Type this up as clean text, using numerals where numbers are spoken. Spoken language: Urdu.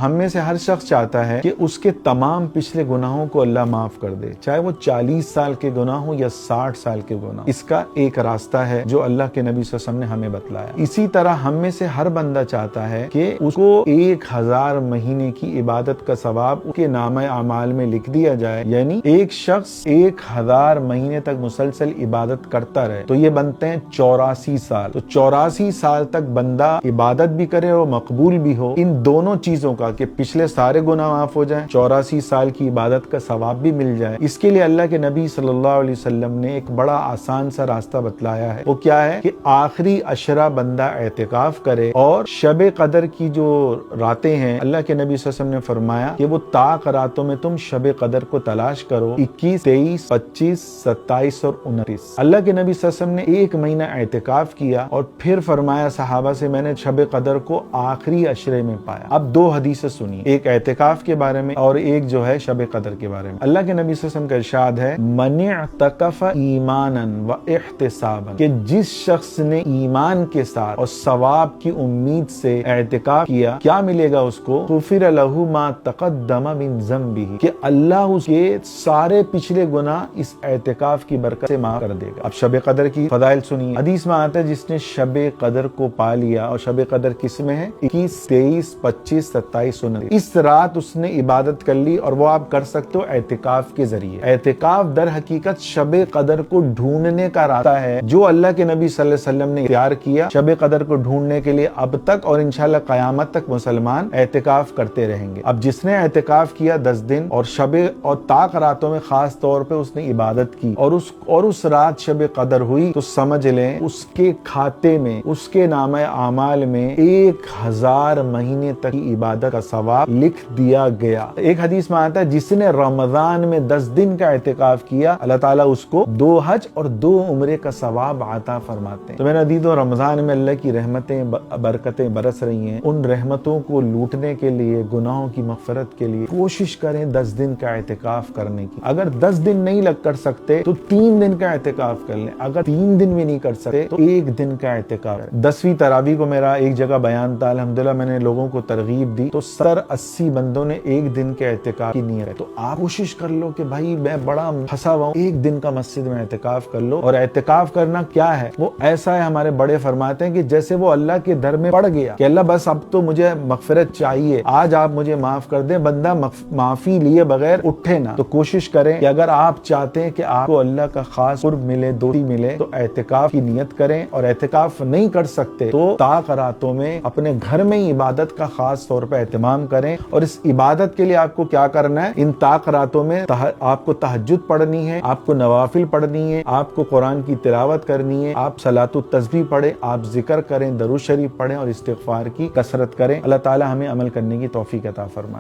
ہم میں سے ہر شخص چاہتا ہے کہ اس کے تمام پچھلے گناہوں کو اللہ معاف کر دے، چاہے وہ 40 سال کے گناہ ہوں یا 60 سال کے گناہ۔ اس کا ایک راستہ ہے جو اللہ کے نبی صلی اللہ علیہ وسلم نے ہمیں بتلایا۔ اسی طرح ہم میں سے ہر بندہ چاہتا ہے کہ اس کو 1000 مہینے کی عبادت کا ثواب اس کے نامہ اعمال میں لکھ دیا جائے، یعنی ایک شخص 1000 مہینے تک مسلسل عبادت کرتا رہے تو یہ بنتے ہیں 84 سال۔ تو 84 سال تک بندہ عبادت بھی کرے اور مقبول بھی ہو، ان دونوں چیزوں کا کہ پچھلے سارے گناہ معاف ہو جائیں، 84 سال کی عبادت کا ثواب بھی مل جائے، اس کے لیے اللہ کے نبی صلی اللہ علیہ وسلم نے ایک بڑا آسان سا راستہ بتلایا ہے۔ وہ کیا ہے کہ آخری عشرہ بندہ اعتکاف کرے، اور شب قدر کی جو راتیں ہیں، اللہ کے نبی صلی اللہ علیہ وسلم نے فرمایا کہ وہ طاق راتوں میں تم شب قدر کو تلاش کرو، 21، 23، 25، 27 اور 29۔ اللہ کے نبی صلی اللہ علیہ وسلم نے ایک مہینہ اعتکاف کیا اور پھر فرمایا صحابہ سے، میں نے شب قدر کو آخری عشرے میں پایا۔ اب دو حدیثیں سنی، ایک اعتکاف کے بارے میں اور ایک جو ہے شب قدر کے بارے میں۔ اللہ کے نبی صلی اللہ علیہ وسلم کا ارشاد ہے، من اعتکف ایمانا و احتسابا، کہ جس شخص نے ایمان کے ساتھ اور ثواب کی امید سے اعتکاف کیا، کیا ملے گا اس کو؟ غفر له ما تقدم من ذنبه، کہ اللہ اس کے سارے پچھلے گناہ اس اعتکاف کی برکت سے معاف کر دے گا۔ اب شب قدر کی فضائل سنیے۔ حدیث میں آتا ہے جس نے شب قدر کو پا لیا، اور شب قدر کس میں ہے؟ 21، 23، 25، 27، 29۔ اس رات اس نے عبادت کر لی، اور وہ آپ کر سکتے ہو اعتکاف کے ذریعے۔ اعتکاف در حقیقت شب قدر کو ڈھونڈنے کا راستہ ہے جو اللہ کے نبی صلی اللہ علیہ وسلم نے اختیار کیا شب قدر کو ڈھونڈنے کے لیے اب تک، اور انشاءاللہ قیامت تک مسلمان اعتکاف کرتے رہیں گے۔ اب جس نے اعتکاف کیا 10 دن اور شب اور طاق راتوں میں خاص طور پہ اس نے عبادت کی، اور اس رات شب قدر ہوئی، تو سمجھ لیں اس کے کھاتے میں، اس کے نامہ اعمال میں 1000 مہینے تک کی عبادت کا ثواب لکھ دیا گیا۔ ایک حدیث میں آتا ہے جس نے رمضان میں 10 دن کا اعتکاف کیا، اللہ تعالیٰ اس کو 2 حج اور 2 عمرے کا ثواب عطا فرماتے ہیں۔ تو میرے عزیزو، رمضان میں اللہ کی رحمتیں برکتیں برس رہی ہیں، ان رحمتوں کو لوٹنے کے لیے، گناہوں کی مغفرت کے لیے کوشش کریں 10 دن کا اعتکاف کرنے کی۔ اگر 10 دن نہیں کر سکتے تو 3 دن کا اعتکاف کر لیں، اگر 3 دن بھی نہیں کر سکتے تو 1 دن کا اعتکاف۔ 10ویں تراویح کو میرا ایک جگہ بیان تھا، الحمدللہ میں نے لوگوں کو ترغیب دی، تو 70-80 بندوں نے 1 دن کے اعتکاف کی نیت ہے۔ تو آپ کوشش کر لو کہ بھائی میں بڑا پھنسا ہوا ہوں، 1 دن کا مسجد میں اعتکاف کر لو۔ اور اعتکاف کرنا کیا ہے؟ وہ ایسا ہے، ہمارے بڑے فرماتے ہیں کہ جیسے وہ اللہ کے در میں پڑ گیا کہ اللہ بس اب تو مجھے مغفرت چاہیے، آج آپ مجھے معاف کر دیں، بندہ معافی لیے بغیر اٹھے نہ۔ تو کوشش کریں کہ اگر آپ چاہتے ہیں کہ آپ کو اللہ کا خاص قرب ملے، دوستی ملے، تو اعتکاف کی نیت کریں۔ اور اعتکاف نہیں کر سکتے تو طاق راتوں میں اپنے گھر میں ہی عبادت کا خاص طور پہ اہتمام کریں۔ اور اس عبادت کے لیے آپ کو کیا کرنا ہے؟ ان طاق راتوں میں آپ کو تہجد پڑھنی ہے، آپ کو نوافل پڑھنی ہے، آپ کو قرآن کی تلاوت کرنی ہے، آپ صلاۃ التسبیح پڑھیں، آپ ذکر کریں، درود شریف پڑھیں اور استغفار کی کثرت کریں۔ اللہ تعالی ہمیں عمل کرنے کی توفیق عطا فرمائے۔